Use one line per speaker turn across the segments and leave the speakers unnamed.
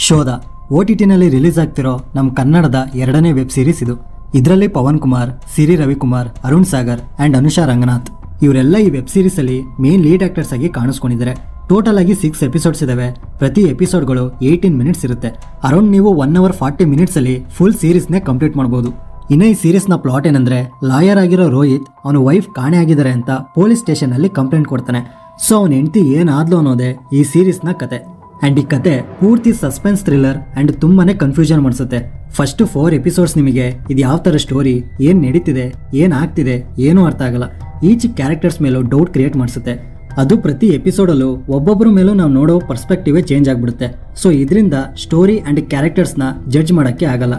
ಶೋಧ OTTನಲ್ಲಿ ರಿಲೀಸ್ ಆಗ್ತಿರೋ ನಮ್ಮ ಕನ್ನಡದ ಎರಡನೇ ವೆಬ್ ಸೀರೀಸ್ ಇದು. ಇದರಲ್ಲಿ ಪವನ್ ಕುಮಾರ್, ಸಿರಿ ರವಿಕುಮಾರ್, ಅರುಣ್ ಸಾಗರ್ ಅಂಡ್ ಅನುಷಾ ರಂಗನಾಥ್ ಇವರೆಲ್ಲ ಈ ವೆಬ್ ಸೀರೀಸ್ ಅಲ್ಲಿ ಮೇನ್ ಲೀಡ್ ಆಕ್ಟರ್ಸ್ ಆಗಿ ಕಾಣಿಸ್ಕೊಂಡಿದ್ದಾರೆ. ಟೋಟಲ್ ಆಗಿ 6 ಎಪಿಸೋಡ್ಸ್ ಇದಾವೆ. ಪ್ರತಿ ಎಪಿಸೋಡ್ಗಳು 18 ಮಿನಿಟ್ಸ್ ಇರುತ್ತೆ. ಅರೌಂಡ್ ನೀವು 1 hour 40 ಮಿನಿಟ್ಸ್ ಅಲ್ಲಿ ಫುಲ್ ಸೀರೀಸ್ನೇ ಕಂಪ್ಲೀಟ್ ಮಾಡಬಹುದು. ಇನ್ನು ಈ ಸೀರೀಸ್ನ ಪ್ಲಾಟ್ ಏನಂದ್ರೆ, ಲಾಯರ್ ಆಗಿರೋ ರೋಹಿತ್ ಅವನ ವೈಫ್ ಕಾಣೆ ಆಗಿದ್ದಾರೆ ಅಂತ ಪೊಲೀಸ್ ಸ್ಟೇಷನ್ ಅಲ್ಲಿ ಕಂಪ್ಲೇಂಟ್ ಕೊಡ್ತಾನೆ. ಸೊ ಅವನ ಹೆಂಡತಿ ಏನಾದ್ಲು ಅನ್ನೋದೇ ಈ ಸೀರೀಸ್ನ ಕತೆ. ಅಂಡ್ ಈ ಕತೆ ಪೂರ್ತಿ ಸಸ್ಪೆನ್ಸ್ ಥ್ರಿಲ್ಲರ್ ಅಂಡ್ ತುಂಬಾನೇ ಕನ್ಫ್ಯೂಷನ್ ಮಾಡಿಸುತ್ತೆ. ಫಸ್ಟ್ 4 ಎಪಿಸೋಡ್ಸ್ ನಿಮಗೆ ಇದು ಯಾವ ತರ ಸ್ಟೋರಿ, ಏನ್ ನಡೀತಿದೆ, ಏನ್ ಆಗ್ತಿದೆ ಏನೂ ಅರ್ಥ ಆಗಲ್ಲ. ಈಚ್ ಕ್ಯಾರೆಕ್ಟರ್ಸ್ ಮೇಲೂ ಡೌಟ್ ಕ್ರಿಯೇಟ್ ಮಾಡಿಸುತ್ತೆ. ಅದು ಪ್ರತಿ ಎಪಿಸೋಡಲ್ಲೂ ಒಬ್ಬೊಬ್ಬರ ಮೇಲೂ ನಾವು ನೋಡೋ ಪರ್ಸ್ಪೆಕ್ಟಿವೇ ಚೇಂಜ್ ಆಗ್ಬಿಡುತ್ತೆ. ಸೊ ಇದರಿಂದ ಸ್ಟೋರಿ ಅಂಡ್ ಕ್ಯಾರೆಕ್ಟರ್ಸ್ನ ಜಡ್ಜ್ ಮಾಡೋಕ್ಕೆ ಆಗಲ್ಲ.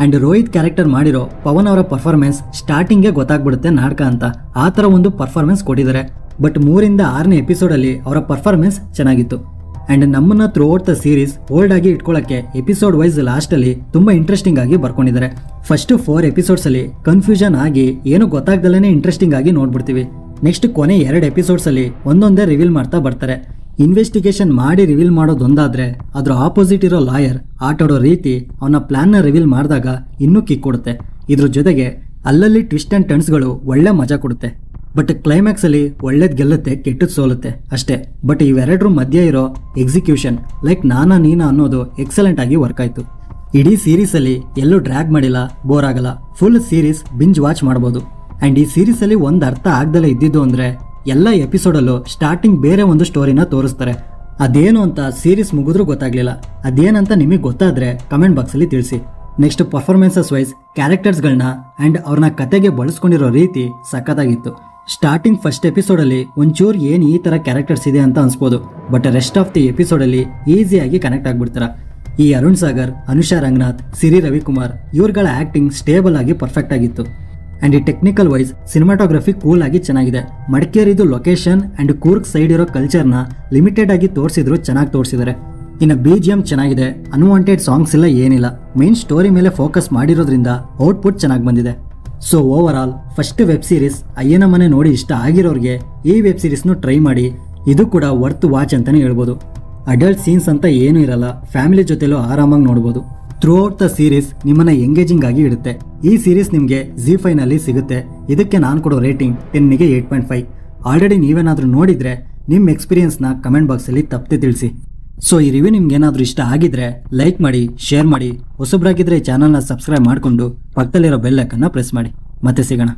ಅಂಡ್ ರೋಹಿತ್ ಕ್ಯಾರೆಕ್ಟರ್ ಮಾಡಿರೋ ಪವನ್ ಅವರ ಪರ್ಫಾರ್ಮೆನ್ಸ್ ಸ್ಟಾರ್ಟಿಂಗೇ ಗೊತ್ತಾಗ್ಬಿಡುತ್ತೆ ನಾಟಕ ಅಂತ. ಆ ಥರ ಒಂದು ಪರ್ಫಾರ್ಮೆನ್ಸ್ ಕೊಟ್ಟಿದ್ದಾರೆ. ಬಟ್ 3ರಿಂದ 6ನೇ ಎಪಿಸೋಡಲ್ಲಿ ಅವರ ಪರ್ಫಾರ್ಮೆನ್ಸ್ ಚೆನ್ನಾಗಿತ್ತು. ಅಂಡ್ ನಮ್ಮನ್ನ through out the series hold ಆಗಿ ಇಟ್ಕೊಳ್ಳೋಕ್ಕೆ ಎಪಿಸೋಡ್ ವೈಸ್ ಲಾಸ್ಟಲ್ಲಿ ತುಂಬಾ ಇಂಟ್ರೆಸ್ಟಿಂಗ್ ಆಗಿ ಬರ್ಕೊಂಡಿದ್ದಾರೆ. ಫಸ್ಟ್ 4 ಎಪಿಸೋಡ್ಸ್ ಅಲ್ಲಿ ಕನ್ಫ್ಯೂಷನ್ ಆಗಿ ಏನು ಗೊತ್ತಾಗ್ದಲೇ ಇಂಟ್ರೆಸ್ಟಿಂಗ್ ಆಗಿ ನೋಡ್ಬಿಡ್ತೀವಿ. ನೆಕ್ಸ್ಟ್ ಕೊನೆ 2 ಎಪಿಸೋಡ್ಸ್ ಅಲ್ಲಿ ಒಂದೊಂದೇ ರಿವೀಲ್ ಮಾಡ್ತಾ ಬರ್ತಾರೆ. ಇನ್ವೆಸ್ಟಿಗೇಷನ್ ಮಾಡಿ ರಿವೀಲ್ ಮಾಡೋದೊಂದಾದ್ರೆ ಅದ್ರ ಆಪೋಸಿಟ್ ಇರೋ ಲಾಯರ್ ಆಟಾಡೋ ರೀತಿ ಅವನ ಪ್ಲಾನ್ ನ ರಿವೀಲ್ ಮಾಡಿದಾಗ ಇನ್ನೂ ಕಿಕ್ ಕೊಡುತ್ತೆ. ಇದ್ರ ಜೊತೆಗೆ ಅಲ್ಲಲ್ಲಿ ಟ್ವಿಸ್ಟ್ ಅಂಡ್ ಟರ್ನ್ಸ್ಗಳು ಒಳ್ಳೆ ಮಜಾ ಕೊಡುತ್ತೆ. ಬಟ್ ಕ್ಲೈಮ್ಯಾಕ್ಸ್ ಅಲ್ಲಿ ಒಳ್ಳೇದ್ ಗೆಲ್ಲುತ್ತೆ, ಕೆಟ್ಟದ್ ಸೋಲುತ್ತೆ ಅಷ್ಟೇ. ಬಟ್ ಇವೆರಡರ ಮಧ್ಯೆ ಇರೋ ಎಕ್ಸಿಕ್ಯೂಷನ್ ಲೈಕ್ ನಾನಾ ನೀನಾ ಅನ್ನೋದು ಎಕ್ಸಲೆಂಟ್ ಆಗಿ ವರ್ಕ್ ಆಯ್ತು. ಇಡೀ ಸೀರೀಸ್ ಅಲ್ಲಿ ಎಲ್ಲೂ ಡ್ರ್ಯಾಗ್ ಮಾಡಿಲ್ಲ, ಬೋರ್ ಆಗಲ್ಲ. ಫುಲ್ ಸೀರೀಸ್ ಬಿಂಜ್ ವಾಚ್ ಮಾಡಬಹುದು. ಅಂಡ್ ಈ ಸೀರೀಸ್ ಅಲ್ಲಿ ಒಂದ್ ಅರ್ಥ ಆಗ್ದಲೇ ಇದ್ದಿದ್ದು ಅಂದ್ರೆ, ಎಲ್ಲ ಎಪಿಸೋಡಲ್ಲೂ ಸ್ಟಾರ್ಟಿಂಗ್ ಬೇರೆ ಒಂದು ಸ್ಟೋರಿನ ತೋರಿಸ್ತಾರೆ. ಅದೇನು ಅಂತ ಸೀರೀಸ್ ಮುಗಿದ್ರೂ ಗೊತ್ತಾಗ್ಲಿಲ್ಲ. ಅದೇನಂತ ನಿಮಗೆ ಗೊತ್ತಾದ್ರೆ ಕಮೆಂಟ್ ಬಾಕ್ಸ್ ಅಲ್ಲಿ ತಿಳಿಸಿ. ನೆಕ್ಸ್ಟ್ ಪರ್ಫಾರ್ಮೆನ್ಸಸ್ ವೈಸ್ ಕ್ಯಾರೆಕ್ಟರ್ಸ್ಗಳನ್ನ ಅಂಡ್ ಅವ್ರನ್ನ ಕತೆಗೆ ಬಳಸ್ಕೊಂಡಿರೋ ರೀತಿ ಸಖತ್ತಾಗಿತ್ತು. ಸ್ಟಾರ್ಟಿಂಗ್ ಫಸ್ಟ್ ಎಪಿಸೋಡ್ ಅಲ್ಲಿ ಒಂಚೂರು ಏನ್ ಈ ತರ ಕ್ಯಾರೆಕ್ಟರ್ಸ್ ಇದೆ ಅಂತ ಅನ್ಸ್ಬೋದು. But rest of the episode ಅಲ್ಲಿ ಈಸಿಯಾಗಿ ಕನೆಕ್ಟ್ ಆಗ್ಬಿಡ್ತಾರ. ಈ ಅರುಣ್ ಸಾಗರ್, ಅನುಷಾ ರಂಗನಾಥ್, ಸಿರಿ ರವಿಕುಮಾರ್ ಇವ್ರಗಳ ಆಕ್ಟಿಂಗ್ ಸ್ಟೇಬಲ್ ಆಗಿ ಪರ್ಫೆಕ್ಟ್ ಆಗಿತ್ತು. ಅಂಡ್ ಈ ಟೆಕ್ನಿಕಲ್ ವೈಸ್ ಸಿನಿಮಾಟೋಗ್ರಫಿ ಕೂಲ್ ಆಗಿ ಚೆನ್ನಾಗಿದೆ. ಮಡಿಕೇರಿದು ಲೊಕೇಶನ್ ಅಂಡ್ ಕೂರ್ಗ್ ಸೈಡ್ ಇರೋ ಕಲ್ಚರ್ನ ಲಿಮಿಟೆಡ್ ಆಗಿ ತೋರಿಸಿದ್ರು ಚೆನ್ನಾಗಿ ತೋರಿಸಿದ್ದಾರೆ. ಇನ್ನು BGM ಚೆನ್ನಾಗಿದೆ. ಅನ್ವಾಂಟೆಡ್ ಸಾಂಗ್ಸ್ ಎಲ್ಲ ಏನಿಲ್ಲ. ಮೇನ್ ಸ್ಟೋರಿ ಮೇಲೆ ಫೋಕಸ್ ಮಾಡಿರೋದ್ರಿಂದ ಔಟ್ಪುಟ್ ಚೆನ್ನಾಗಿ ಬಂದಿದೆ. So over all first web series Ayyana Mane ನೋಡಿ ಇಷ್ಟ ಆಗಿರೋರಿಗೆ ಈ ವೆಬ್ ಸೀರೀಸ್ನು ಟ್ರೈ ಮಾಡಿ. ಇದು ಕೂಡ ವರ್ತ್ ವಾಚ್ ಅಂತಾನೆ ಹೇಳ್ಬೋದು. ಅಡಲ್ಟ್ ಸೀನ್ಸ್ ಅಂತ ಏನೂ ಇರಲ್ಲ. ಫ್ಯಾಮಿಲಿ ಜೊತೆಲೂ ಆರಾಮಾಗಿ ನೋಡ್ಬೋದು. ಥ್ರೂ ಔಟ್ ದ ಸೀರೀಸ್ ನಿಮ್ಮನ್ನ ಎಂಗೇಜಿಂಗ್ ಆಗಿ ಇಡುತ್ತೆ. ಈ ಸೀರೀಸ್ ನಿಮಗೆ ZEE5 ನಲ್ಲಿ ಸಿಗುತ್ತೆ. ಇದಕ್ಕೆ ನಾನು ಕೊಡೋ ರೇಟಿಂಗ್ 10ಗೆ 8.5. ಆಲ್ರೆಡಿ ನೀವೇನಾದ್ರೂ ನೋಡಿದ್ರೆ ನಿಮ್ಮ ಎಕ್ಸ್ಪೀರಿಯನ್ಸ್ನ ಕಮೆಂಟ್ ಬಾಕ್ಸಲ್ಲಿ ತಪ್ಪದೆ ತಿಳಿಸಿ. ಸೊ ಈ ರಿವ್ಯೂ ನಿಮ್ಗೆ ಏನಾದರೂ ಇಷ್ಟ ಆಗಿದ್ರೆ ಲೈಕ್ ಮಾಡಿ, ಶೇರ್ ಮಾಡಿ. ಹೊಸಬ್ರಾಗಿದ್ರೆ ಈ ಚಾನಲ್ನ ಸಬ್ಸ್ಕ್ರೈಬ್ ಮಾಡಿಕೊಂಡು ಪಕ್ಕದಲ್ಲಿರೋ ಬೆಲ್ ಐಕನ್ನ ಪ್ರೆಸ್ ಮಾಡಿ. ಮತ್ತೆ ಸಿಗೋಣ.